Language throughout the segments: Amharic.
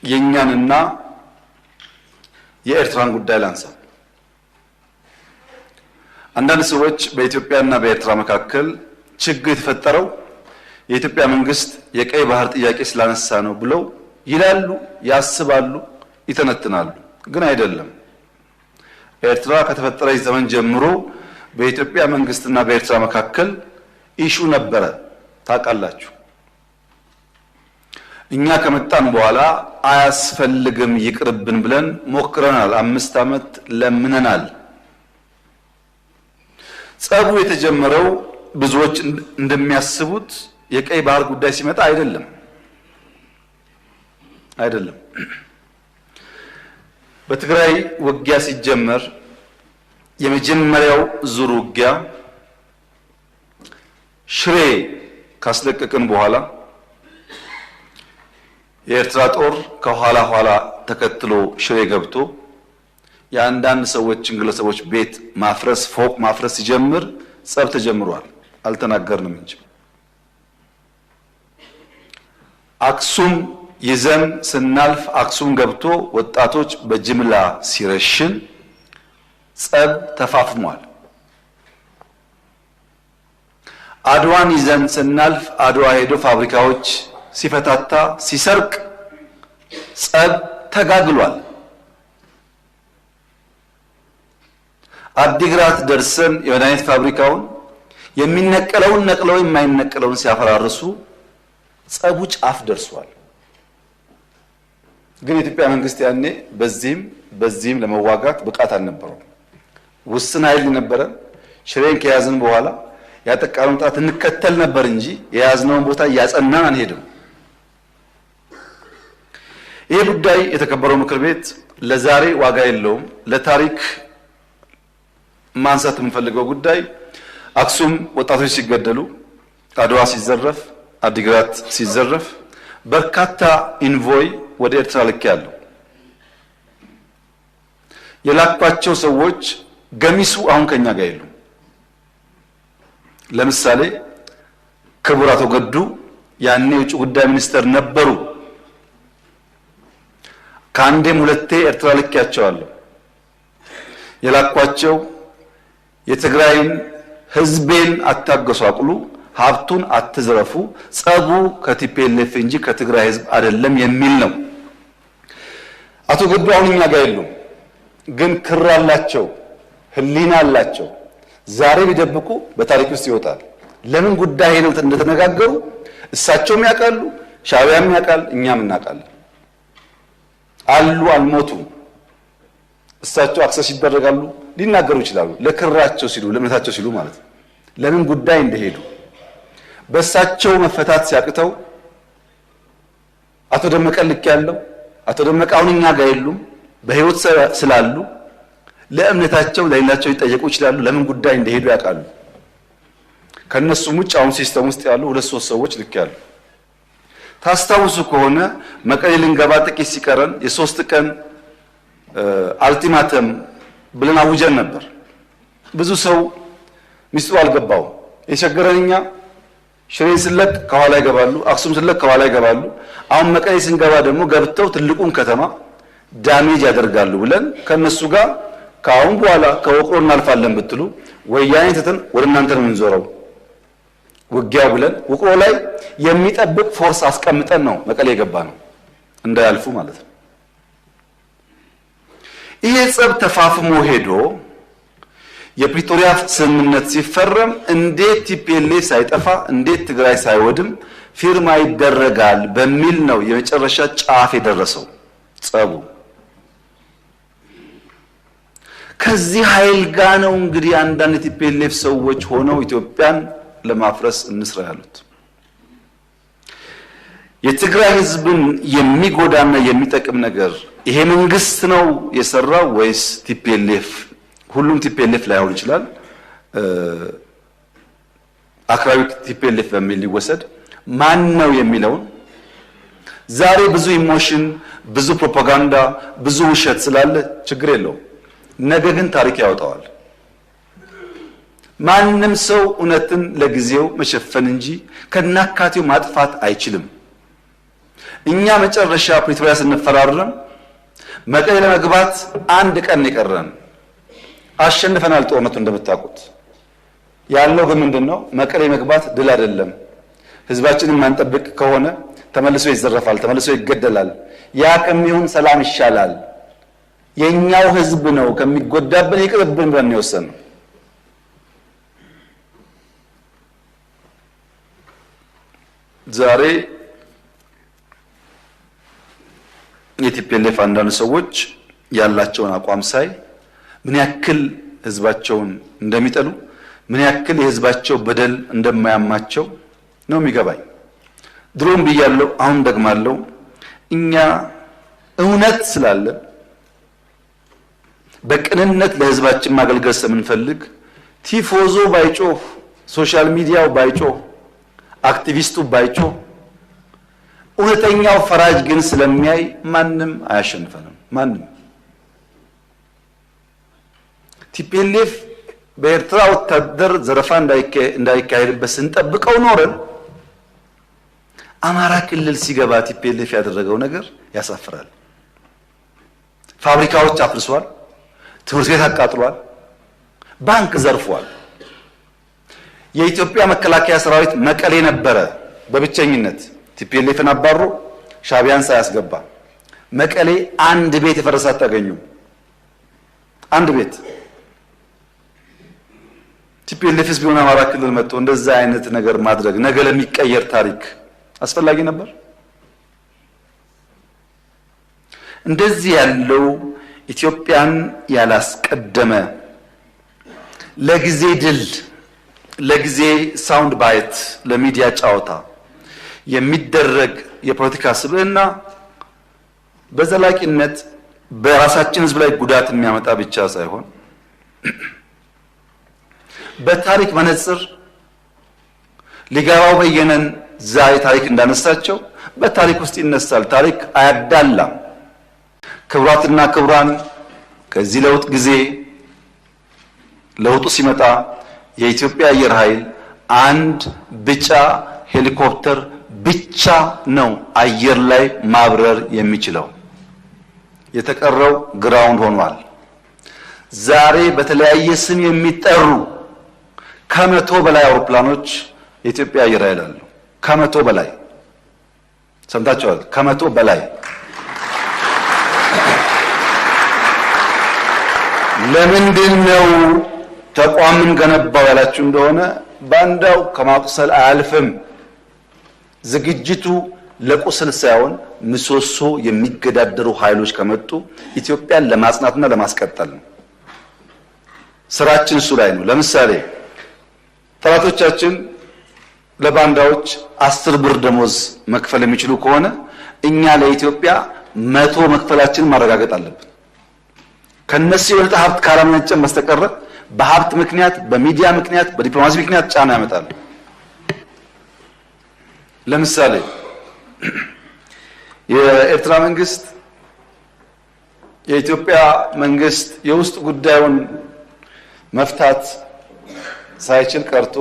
የኛንና የኤርትራን ጉዳይ ላንሳ። አንዳንድ ሰዎች በኢትዮጵያና በኤርትራ መካከል ችግር የተፈጠረው የኢትዮጵያ መንግስት የቀይ ባህር ጥያቄ ስላነሳ ነው ብለው ይላሉ፣ ያስባሉ፣ ይተነትናሉ። ግን አይደለም። ኤርትራ ከተፈጠረች ዘመን ጀምሮ በኢትዮጵያ መንግስትና በኤርትራ መካከል ኢሹ ነበረ፣ ታውቃላችሁ። እኛ ከመጣን በኋላ አያስፈልግም ይቅርብን ብለን ሞክረናል። 5 ዓመት ለምነናል። ጸቡ የተጀመረው ብዙዎች እንደሚያስቡት የቀይ ባህር ጉዳይ ሲመጣ አይደለም። በትግራይ ውጊያ ሲጀመር የመጀመሪያው ዙር ውጊያ ሽሬ ካስለቀቅን በኋላ የኤርትራ ጦር ከኋላ ተከትሎ ሽሬ ገብቶ የአንዳንድ ሰዎችን ግለሰቦች ቤት ማፍረስ፣ ፎቅ ማፍረስ ሲጀምር ጸብ ተጀምሯል። አልተናገርንም እንጂ አክሱም ይዘን ስናልፍ አክሱም ገብቶ ወጣቶች በጅምላ ሲረሽን ጸብ ተፋፍሟል። አድዋን ይዘን ስናልፍ አድዋ ሄዶ ፋብሪካዎች ሲፈታታ ሲሰርቅ ጸብ ተጋግሏል። አዲግራት ደርሰን የመድኃኒት ፋብሪካውን የሚነቀለውን ነቅለው የማይነቀለውን ሲያፈራርሱ ጸቡ ጫፍ ደርሷል። ግን የኢትዮጵያ መንግስት ያኔ በዚህም ለመዋጋት ብቃት አልነበረው። ውስን ኃይል ነበረ። ሽሬን ከያዝን በኋላ ያጠቃነውን ጣት እንከተል ነበር እንጂ የያዝነውን ቦታ እያጸናን አንሄድም። ይሄ ጉዳይ የተከበረው ምክር ቤት ለዛሬ ዋጋ የለውም። ለታሪክ ማንሳት የምንፈልገው ጉዳይ አክሱም ወጣቶች ሲገደሉ፣ አድዋ ሲዘረፍ፣ አዲግራት ሲዘረፍ በርካታ ኢንቮይ ወደ ኤርትራ ልክ ያለው የላኳቸው ሰዎች ገሚሱ አሁን ከኛ ጋር የሉም። ለምሳሌ ክቡር አቶ ገዱ ያኔ የውጭ ጉዳይ ሚኒስተር ነበሩ። ከአንዴም ሁለቴ ኤርትራ ልኬያቸዋለሁ። የላኳቸው የትግራይን ህዝቤን አታገሷቅሉ፣ ሀብቱን አትዝረፉ፣ ጸቡ ከቲፒኤልኤፍ እንጂ ከትግራይ ህዝብ አይደለም የሚል ነው። አቶ ገዱ አሁን እኛ ጋር የሉም። ግን ክር አላቸው፣ ህሊና አላቸው። ዛሬ ቢደብቁ በታሪክ ውስጥ ይወጣል። ለምን ጉዳይ ነው እንደተነጋገሩ እሳቸውም ያውቃሉ፣ ሻዕቢያም ያውቃል፣ እኛም እናውቃለን። አሉ፣ አልሞቱም። እሳቸው አክሰስ ይደረጋሉ፣ ሊናገሩ ይችላሉ። ለክራቸው ሲሉ፣ ለእምነታቸው ሲሉ ማለት ነው። ለምን ጉዳይ እንደሄዱ በእሳቸው መፈታት ሲያቅተው አቶ ደመቀ ልክ ያለው አቶ ደመቀ አሁን እኛ ጋር የሉም። በህይወት ስላሉ ለእምነታቸው ለሌላቸው ይጠየቁ ይችላሉ። ለምን ጉዳይ እንደሄዱ ያውቃሉ። ከነሱም ውጭ አሁን ሲስተም ውስጥ ያሉ 2-3 ሰዎች ልክ ያሉ። ታስታውሱ ከሆነ መቀሌ ልንገባ ጥቂት ሲቀረን የ3 ቀን አልቲማተም ብለን አውጀን ነበር። ብዙ ሰው ሚስጥሩ አልገባው። የቸገረን እኛ ሽሬን ስለቅ ከኋላ ይገባሉ፣ አክሱም ስለቅ ከኋላ ይገባሉ። አሁን መቀሌ ስንገባ ደግሞ ገብተው ትልቁን ከተማ ዳሜጅ ያደርጋሉ ብለን ከነሱ ጋር ከአሁን በኋላ ከውቅሮ እናልፋለን ብትሉ ወያኔ ትተን ወደ እናንተ ነው የምንዞረው ውጊያው ብለን ውቅሮ ላይ የሚጠብቅ ፎርስ አስቀምጠን ነው መቀሌ የገባ ነው፣ እንዳያልፉ ማለት ነው። ይሄ ጸብ ተፋፍሞ ሄዶ የፕሪቶሪያ ስምምነት ሲፈረም እንዴት ቲፒኤልኤፍ ሳይጠፋ እንዴት ትግራይ ሳይወድም ፊርማ ይደረጋል በሚል ነው የመጨረሻ ጫፍ የደረሰው ጸቡ። ከዚህ ኃይል ጋር ነው እንግዲህ አንዳንድ ቲፒኤልኤፍ ሰዎች ሆነው ኢትዮጵያን ለማፍረስ እንስራ ያሉት። የትግራይ ህዝብን የሚጎዳና የሚጠቅም ነገር ይሄ መንግስት ነው የሰራው ወይስ ቲፒኤልኤፍ? ሁሉም ቲፒኤልኤፍ ላይሆን ይችላል። አክራሪ ቲፒኤልኤፍ በሚል ሊወሰድ ማን ነው የሚለውን ዛሬ ብዙ ኢሞሽን፣ ብዙ ፕሮፓጋንዳ፣ ብዙ ውሸት ስላለ ችግር የለውም። ነገ ግን ታሪክ ያወጣዋል። ማንም ሰው እውነትን ለጊዜው መሸፈን እንጂ ከናካቴው ማጥፋት አይችልም። እኛ መጨረሻ ፕሪቶሪያ ስንፈራረም መቀሌ ለመግባት አንድ ቀን ይቀረን አሸንፈናል ጦርነቱ እንደምታውቁት ያለው ግን ምንድነው መቀሌ መግባት ድል አይደለም ህዝባችንን ማንጠብቅ ከሆነ ተመልሶ ይዘረፋል ተመልሶ ይገደላል ያ ከሚሆን ሰላም ይሻላል የኛው ህዝብ ነው ከሚጎዳብን ይቅርብን ብለን ነው ዛሬ የቲፒኤልኤፍ አንዳንድ ሰዎች ያላቸውን አቋም ሳይ ምን ያክል ህዝባቸውን እንደሚጠሉ ምን ያክል የህዝባቸው በደል እንደማያማቸው ነው የሚገባኝ ድሮም ብያለሁ አሁን ደግማለሁ እኛ እውነት ስላለ በቅንነት ለህዝባችን ማገልገል ስለምንፈልግ ቲፎዞ ባይጮህ ሶሻል ሚዲያው ባይጮህ አክቲቪስቱ ባይጮህ እውነተኛው ፈራጅ ግን ስለሚያይ ማንም አያሸንፈንም ማንም ቲፒኤልኤፍ በኤርትራ ወታደር ዘረፋ እንዳይካሄድበት ስንጠብቀው ኖረን አማራ ክልል ሲገባ ቲፒኤልኤፍ ያደረገው ነገር ያሳፍራል ፋብሪካዎች አፍርሷል ትምህርት ቤት አቃጥሏል ባንክ ዘርፏል የኢትዮጵያ መከላከያ ሰራዊት መቀሌ ነበረ በብቸኝነት ቲፒኤልኤፍን አባሮ ሻቢያን ሳያስገባ መቀሌ አንድ ቤት የፈረሳት ታገኙ አንድ ቤት ቲፒኤልኤፍስ ቢሆን አማራ ክልል መጥቶ እንደዛ አይነት ነገር ማድረግ ነገ ለሚቀየር ታሪክ አስፈላጊ ነበር እንደዚህ ያለው ኢትዮጵያን ያላስቀደመ ለጊዜ ድል ለጊዜ ሳውንድ ባይት ለሚዲያ ጫውታ የሚደረግ የፖለቲካ ስብዕና በዘላቂነት በራሳችን ህዝብ ላይ ጉዳት የሚያመጣ ብቻ ሳይሆን በታሪክ መነጽር ሊጋባው በየነን ዛሬ ታሪክ እንዳነሳቸው በታሪክ ውስጥ ይነሳል ታሪክ አያዳላም ክብራትና ክብራን ከዚህ ለውጥ ጊዜ ለውጡ ሲመጣ የኢትዮጵያ አየር ኃይል አንድ ብቻ ሄሊኮፕተር ብቻ ነው አየር ላይ ማብረር የሚችለው የተቀረው ግራውንድ ሆኗል ዛሬ በተለያየ ስም የሚጠሩ ከመቶ በላይ አውሮፕላኖች የኢትዮጵያ አየር ኃይል አሉ ከመቶ በላይ ሰምታችኋል ከመቶ በላይ ለምንድነው ተቋምን ገነባው ያላችሁ እንደሆነ ባንዳው ከማቁሰል አያልፍም ዝግጅቱ ለቁስል ሳይሆን ምሰሶ የሚገዳደሩ ኃይሎች ከመጡ ኢትዮጵያን ለማጽናትና ለማስቀጠል ነው ስራችን እሱ ላይ ነው ለምሳሌ ጠላቶቻችን ለባንዳዎች 10 ብር ደሞዝ መክፈል የሚችሉ ከሆነ እኛ ለኢትዮጵያ 100 መክፈላችን ማረጋገጥ አለብን ከነሱ የወልጣ ሀብት ካላመነጨን በስተቀር በሀብት ምክንያት በሚዲያ ምክንያት በዲፕሎማሲ ምክንያት ጫና ያመጣል ለምሳሌ የኤርትራ መንግስት የኢትዮጵያ መንግስት የውስጥ ጉዳዩን መፍታት ሳይችል ቀርቶ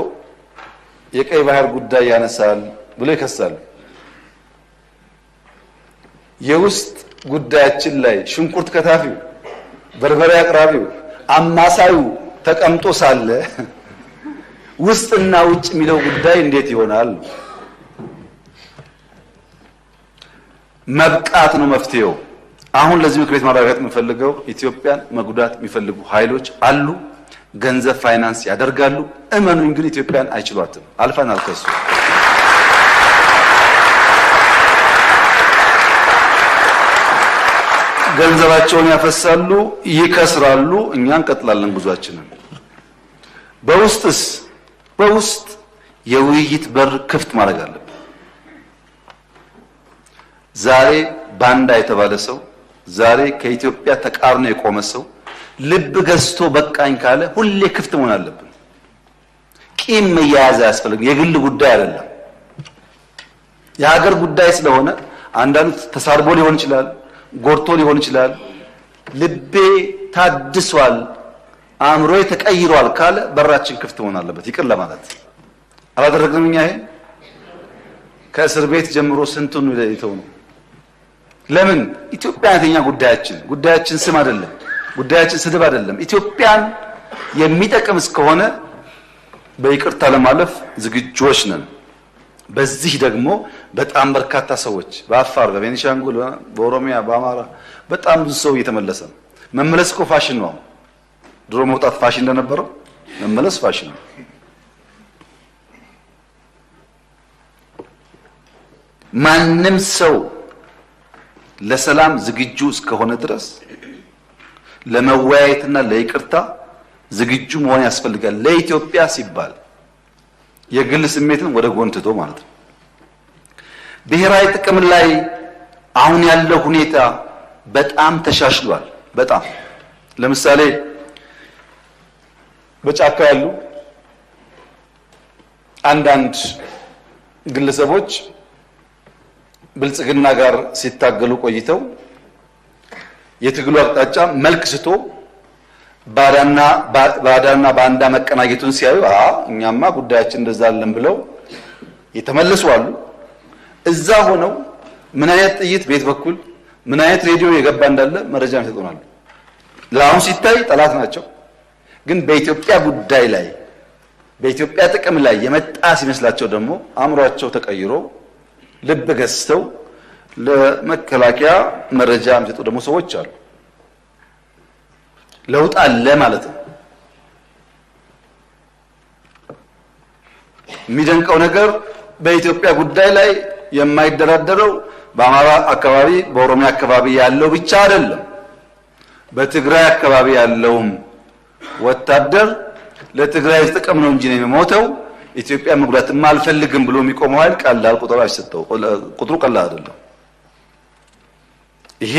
የቀይ ባህር ጉዳይ ያነሳል ብሎ ይከሳል የውስጥ ጉዳያችን ላይ ሽንኩርት ከታፊው በርበሬ አቅራቢው አማሳዩ ተቀምጦ ሳለ ውስጥና ውጭ የሚለው ጉዳይ እንዴት ይሆናል መብቃት ነው መፍትሄው አሁን ለዚህ ምክር ቤት ማረጋገጥ የምፈልገው ኢትዮጵያን መጉዳት የሚፈልጉ ኃይሎች አሉ ገንዘብ ፋይናንስ ያደርጋሉ እመኑኝ ግን ኢትዮጵያን አይችሏትም አልፈናል ከሱ ገንዘባቸውን ያፈሳሉ ይከስራሉ እኛ እንቀጥላለን ጉዟችንን በውስጥ የውይይት በር ክፍት ማድረግ አለብን ዛሬ ባንዳ የተባለ ሰው ዛሬ ከኢትዮጵያ ተቃርኖ የቆመ ሰው ልብ ገዝቶ በቃኝ ካለ ሁሌ ክፍት መሆን አለብን ቂም መያዝ ያስፈልግ የግል ጉዳይ አይደለም የሀገር ጉዳይ ስለሆነ አንዳንዱ ተሳርቦ ሊሆን ይችላል ጎርቶ ሊሆን ይችላል ልቤ ታድሷል አእምሮዬ ተቀይሯል ካለ በራችን ክፍት መሆን አለበት ይቅር ለማለት አላደረግንም እኛ ይሄ ከእስር ቤት ጀምሮ ስንቱን ለይተው ነው? ለምን? ኢትዮጵያ አይተኛ ጉዳያችን ስም አይደለም፣ ጉዳያችን ስድብ አይደለም። ኢትዮጵያን የሚጠቅም እስከሆነ በይቅርታ ለማለፍ ዝግጁዎች ነን። በዚህ ደግሞ በጣም በርካታ ሰዎች በአፋር፣ በቤኒሻንጉል፣ በኦሮሚያ፣ በአማራ በጣም ብዙ ሰው እየተመለሰ ነው። መመለስ እኮ ፋሽን ነው። ድሮ መውጣት ፋሽን እንደነበረው መመለስ ፋሽን ነው። ማንም ሰው ለሰላም ዝግጁ እስከሆነ ድረስ ለመወያየትና ለይቅርታ ዝግጁ መሆን ያስፈልጋል። ለኢትዮጵያ ሲባል የግል ስሜትን ወደ ጎን ትቶ ማለት ነው። ብሔራዊ ጥቅም ላይ አሁን ያለው ሁኔታ በጣም ተሻሽሏል። በጣም ለምሳሌ በጫካ ያሉ አንዳንድ ግለሰቦች ብልጽግና ጋር ሲታገሉ ቆይተው የትግሉ አቅጣጫ መልክ ስቶ ባዳና ባንዳ መቀናጀቱን ሲያዩ እኛማ ጉዳያችን እንደዛ አይደለም ብለው የተመለሱ አሉ። እዛ ሆነው ምን አይነት ጥይት ቤት በኩል ምን አይነት ሬዲዮ የገባ እንዳለ መረጃ ይሰጡናል። ለአሁን ሲታይ ጠላት ናቸው፣ ግን በኢትዮጵያ ጉዳይ ላይ በኢትዮጵያ ጥቅም ላይ የመጣ ሲመስላቸው ደግሞ አእምሯቸው ተቀይሮ ልብ ገዝተው ለመከላከያ መረጃ የሚሰጡ ደግሞ ሰዎች አሉ። ለውጥ አለ ማለት ነው። የሚደንቀው ነገር በኢትዮጵያ ጉዳይ ላይ የማይደራደረው በአማራ አካባቢ በኦሮሚያ አካባቢ ያለው ብቻ አይደለም። በትግራይ አካባቢ ያለውም ወታደር ለትግራይ ጥቅም ነው እንጂ ነው የሚሞተው ኢትዮጵያ መጉዳትም አልፈልግም ብሎ የሚቆመው ኃይል ቀላል ቁጥሩ ቀላል አይደለም። ይሄ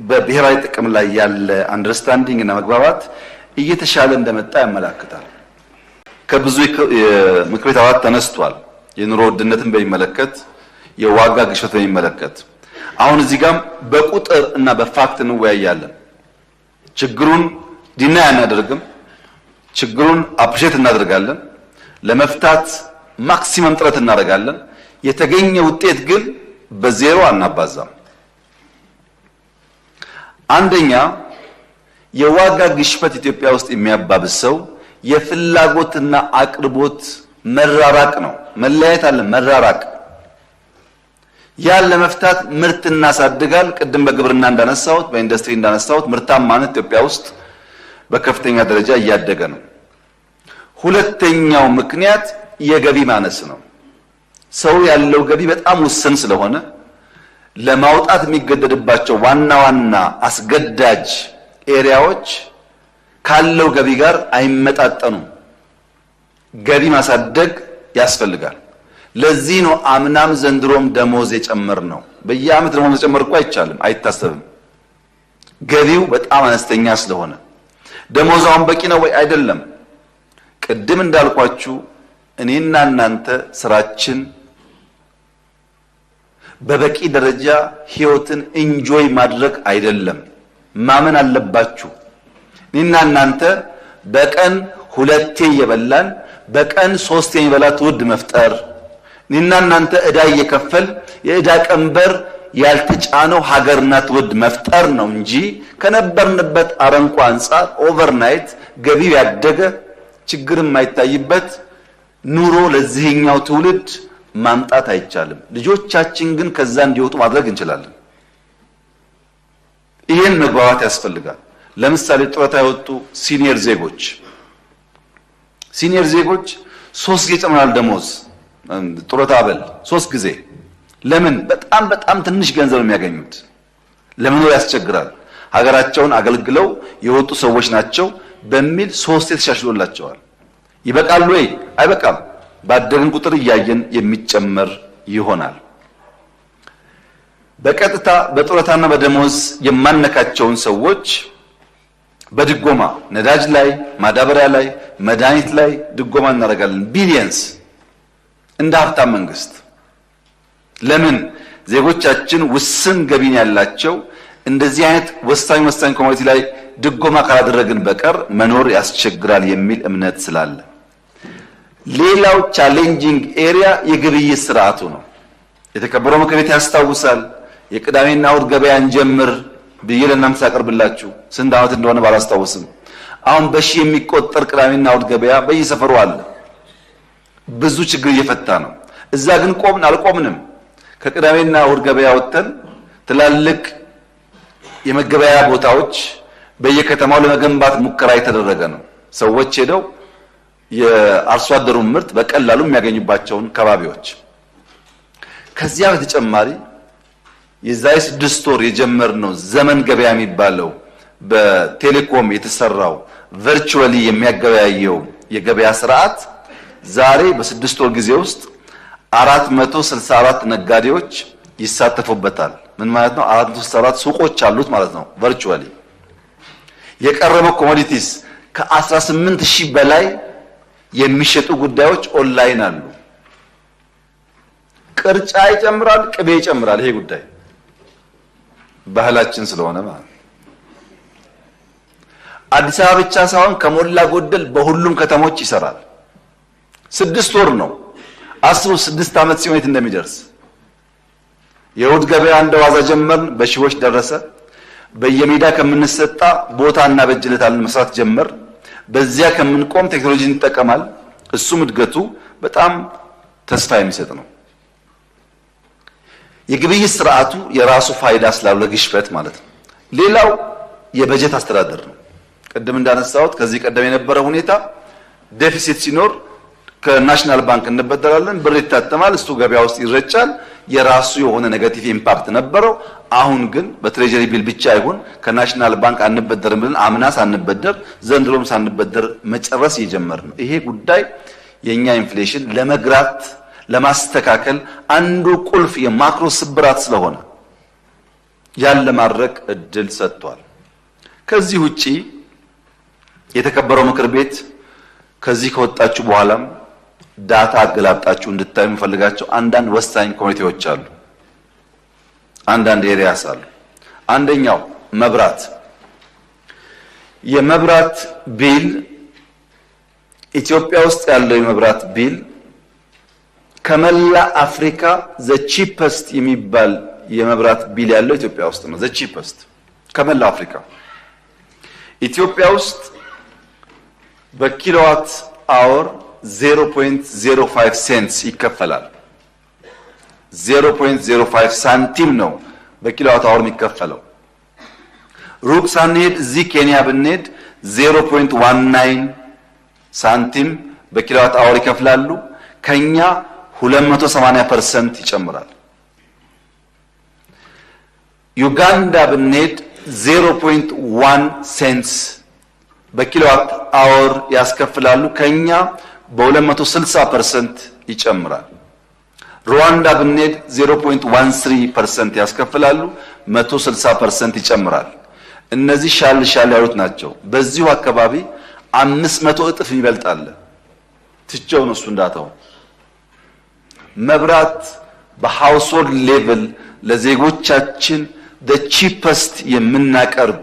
በብሔራዊ ጥቅም ላይ ያለ አንደርስታንዲንግ እና መግባባት እየተሻለ እንደመጣ ያመለክታል። ከብዙ የምክር ቤት አባላት ተነስቷል። የኑሮ ውድነትን በሚመለከት የዋጋ ግሽበት በሚመለከት አሁን እዚህ ጋር በቁጥር እና በፋክት እንወያያለን። ችግሩን ዲና አናደርግም፣ ችግሩን አፕሪሼት እናደርጋለን፣ ለመፍታት ማክሲመም ጥረት እናደርጋለን። የተገኘ ውጤት ግን በዜሮ አናባዛም። አንደኛ የዋጋ ግሽበት ኢትዮጵያ ውስጥ የሚያባብሰው የፍላጎትና አቅርቦት መራራቅ ነው። መለያየት አለ፣ መራራቅ። ያን ለመፍታት ምርት እናሳድጋል። ቅድም በግብርና እንዳነሳሁት በኢንዱስትሪ እንዳነሳሁት ምርታማነት ኢትዮጵያ ውስጥ በከፍተኛ ደረጃ እያደገ ነው። ሁለተኛው ምክንያት የገቢ ማነስ ነው። ሰው ያለው ገቢ በጣም ውስን ስለሆነ ለማውጣት የሚገደድባቸው ዋና ዋና አስገዳጅ ኤሪያዎች ካለው ገቢ ጋር አይመጣጠኑም። ገቢ ማሳደግ ያስፈልጋል። ለዚህ ነው አምናም ዘንድሮም ደሞዝ የጨመር ነው። በየዓመት ደሞዝ መጨመር እኮ አይቻልም፣ አይታሰብም። ገቢው በጣም አነስተኛ ስለሆነ ደሞዛውን በቂ ነው ወይ? አይደለም። ቅድም እንዳልኳችሁ እኔና እናንተ ስራችን በበቂ ደረጃ ህይወትን ኢንጆይ ማድረግ አይደለም። ማመን አለባችሁ። እኔና እናንተ በቀን 2 እየበላን በቀን 3 የሚበላ ትውልድ መፍጠር፣ እኔና እናንተ ዕዳ እየከፈል የዕዳ ቀንበር ያልተጫነው ሀገርና ትውልድ መፍጠር ነው እንጂ ከነበርንበት አረንቋ አንጻር ኦቨርናይት ገቢው ያደገ ችግር የማይታይበት ኑሮ ለዚህኛው ትውልድ ማምጣት አይቻልም። ልጆቻችን ግን ከዛ እንዲወጡ ማድረግ እንችላለን። ይሄን መግባባት ያስፈልጋል። ለምሳሌ ጡረታ የወጡ ሲኒየር ዜጎች 3 ጊዜ ጨምራል ደሞዝ ጡረታ አበል 3 ጊዜ። ለምን? በጣም ትንሽ ገንዘብ የሚያገኙት ለመኖር ያስቸግራል። ሀገራቸውን አገልግለው የወጡ ሰዎች ናቸው በሚል 3 ተሻሽሎላቸዋል። ይበቃል ወይ? አይበቃም። ባደግን ቁጥር እያየን የሚጨመር ይሆናል። በቀጥታ በጡረታና በደሞዝ የማነካቸውን ሰዎች በድጎማ ነዳጅ ላይ፣ ማዳበሪያ ላይ፣ መድኃኒት ላይ ድጎማ እናደርጋለን። ቢሊየንስ እንደ ሀብታም መንግስት። ለምን? ዜጎቻችን ውስን ገቢን ያላቸው እንደዚህ አይነት ወሳኝ ኮሞዲቲ ላይ ድጎማ ካላደረግን በቀር መኖር ያስቸግራል የሚል እምነት ስላለ። ሌላው ቻሌንጂንግ ኤሪያ የግብይት ስርዓቱ ነው። የተከበረው ምክር ቤት ያስታውሳል። የቅዳሜና እሁድ ገበያ እንጀምር ብዬ ለእናንተ ሳቀርብላችሁ ስንት ዓመት እንደሆነ ባላስታውስም አሁን በሺህ የሚቆጠር ቅዳሜና እሁድ ገበያ በየሰፈሩ አለ። ብዙ ችግር እየፈታ ነው። እዛ ግን አልቆምንም። ከቅዳሜና እሁድ ገበያ ወጥተን ትላልቅ የመገበያያ ቦታዎች በየከተማው ለመገንባት ሙከራ የተደረገ ነው። ሰዎች ሄደው የአርሶ አደሩን ምርት በቀላሉ የሚያገኙባቸውን ከባቢዎች። ከዚያ በተጨማሪ የዛሬ 6 ወር የጀመርነው ዘመን ገበያ የሚባለው በቴሌኮም የተሰራው ቨርቹዋሊ የሚያገበያየው የገበያ ስርዓት ዛሬ በ6 ወር ጊዜ ውስጥ 464 ነጋዴዎች ይሳተፉበታል። ምን ማለት ነው? 464 ሱቆች አሉት ማለት ነው። ቨርቹዋሊ የቀረበው ኮሞዲቲስ ከ18000 በላይ የሚሸጡ ጉዳዮች ኦንላይን አሉ። ቅርጫ ይጨምራል፣ ቅቤ ይጨምራል። ይሄ ጉዳይ ባህላችን ስለሆነ ማለት አዲስ አበባ ብቻ ሳይሆን ከሞላ ጎደል በሁሉም ከተሞች ይሰራል። 6 ወር ነው። አስቡ 6 ዓመት ሲሆን የት እንደሚደርስ። የእሁድ ገበያ እንደዋዛ ጀመርን፣ በሺዎች ደረሰ። በየሜዳ ከምንሰጣ ቦታና በእጅለታልን መስራት ጀመር። በዚያ ከምንቆም ቴክኖሎጂ እንጠቀማል። እሱም እድገቱ በጣም ተስፋ የሚሰጥ ነው። የግብይት ስርዓቱ የራሱ ፋይዳ ስላለው ለግሽበት ማለት ነው። ሌላው የበጀት አስተዳደር ነው። ቅድም እንዳነሳሁት ከዚህ ቀደም የነበረ ሁኔታ ዴፊሲት ሲኖር ከናሽናል ባንክ እንበደራለን፣ ብር ይታተማል፣ እሱ ገበያ ውስጥ ይረጫል። የራሱ የሆነ ኔጋቲቭ ኢምፓክት ነበረው። አሁን ግን በትሬጀሪ ቢል ብቻ አይሆን ከናሽናል ባንክ አንበደርም ብለን አምና ሳንበደር ዘንድሮም ሳንበደር መጨረስ እየጀመርን ነው። ይሄ ጉዳይ የኛ ኢንፍሌሽን ለመግራት ለማስተካከል አንዱ ቁልፍ የማክሮ ስብራት ስለሆነ ያን ለማድረግ እድል ሰጥቷል። ከዚህ ውጪ የተከበረው ምክር ቤት ከዚህ ከወጣችሁ በኋላም ዳታ አገላብጣችሁ እንድታዩ የምፈልጋቸው አንዳንድ ወሳኝ ኮሚቴዎች አሉ። አንዳንድ ኤሪያስ አሉ። አንደኛው መብራት። የመብራት ቢል ኢትዮጵያ ውስጥ ያለው የመብራት ቢል ከመላ አፍሪካ ዘ ቺፐስት የሚባል የመብራት ቢል ያለው ኢትዮጵያ ውስጥ ነው። ዘ ቺፐስት ከመላ አፍሪካ። ኢትዮጵያ ውስጥ በኪሎዋት አወር 0.05 ሴንትስ ይከፈላል። 0.05 ሳንቲም ነው በኪሎዋት አወር የሚከፈለው። ሩቅ ሳንሄድ እዚህ ኬንያ ብንሄድ 0.19 ሳንቲም በኪሎዋት አወር ይከፍላሉ። ከኛ 280% ይጨምራል። ዩጋንዳ ብንሄድ 0.1 ሴንትስ በኪሎዋት አወር ያስከፍላሉ። ከኛ በ260% ይጨምራል። ሩዋንዳ ብንሄድ 0.13% ያስከፍላሉ፣ 160% ይጨምራል። እነዚህ ሻል ያሉት ናቸው። በዚሁ አካባቢ 500 እጥፍ ይበልጣል። ትቼው ነው እሱ እንዳታው። መብራት በሃውስሆልድ ሌቭል ለዜጎቻችን the cheapest የምናቀርብ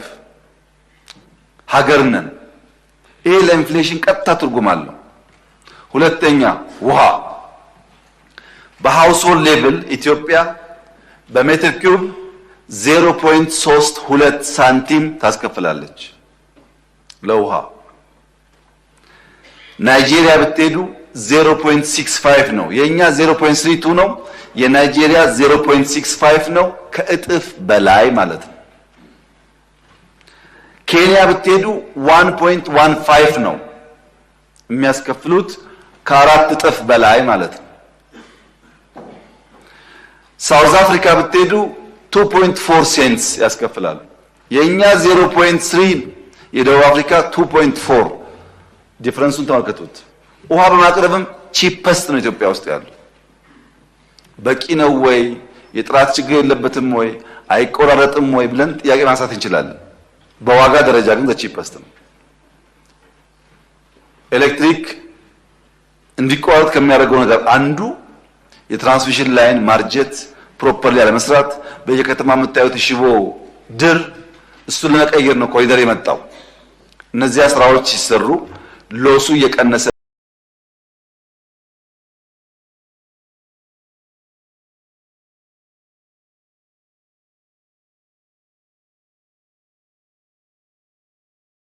ሀገር ነን። ይሄ ለኢንፍሌሽን ቀጥታ ትርጉም አለው። ሁለተኛ ውሃ። በሃውስሆልድ ሌቭል ኢትዮጵያ በሜትር ኪዩብ 0.32 ሳንቲም ታስከፍላለች ለውሃ። ናይጄሪያ ብትሄዱ 0.65 ነው። የኛ 0.32 ነው። የናይጄሪያ 0.65 ነው። ከእጥፍ በላይ ማለት ነው። ኬንያ ብትሄዱ 1.15 ነው የሚያስከፍሉት፣ ከአራት እጥፍ በላይ ማለት ነው። ሳውዝ አፍሪካ ብትሄዱ 2.4 ሴንትስ ያስከፍላሉ። የኛ 0.3፣ የደቡብ አፍሪካ 2.4። ዲፈረንሱን ተመልከቱት። ውሃ በማቅረብም ቺፐስት ነው ኢትዮጵያ ውስጥ ያለው። በቂ ነው ወይ? የጥራት ችግር የለበትም ወይ? አይቆራረጥም ወይ ብለን ጥያቄ ማንሳት እንችላለን። በዋጋ ደረጃ ግን ቺፐስት ነው። ኤሌክትሪክ እንዲቆራረጥ ከሚያደርገው ነገር አንዱ የትራንስሚሽን ላይን ማርጀት ፕሮፐርሊ ያለመስራት፣ በየከተማ የምታዩት ሽቦ ድር፣ እሱን ለመቀየር ነው ኮሪደር የመጣው። እነዚያ ስራዎች ሲሰሩ ሎሱ እየቀነሰ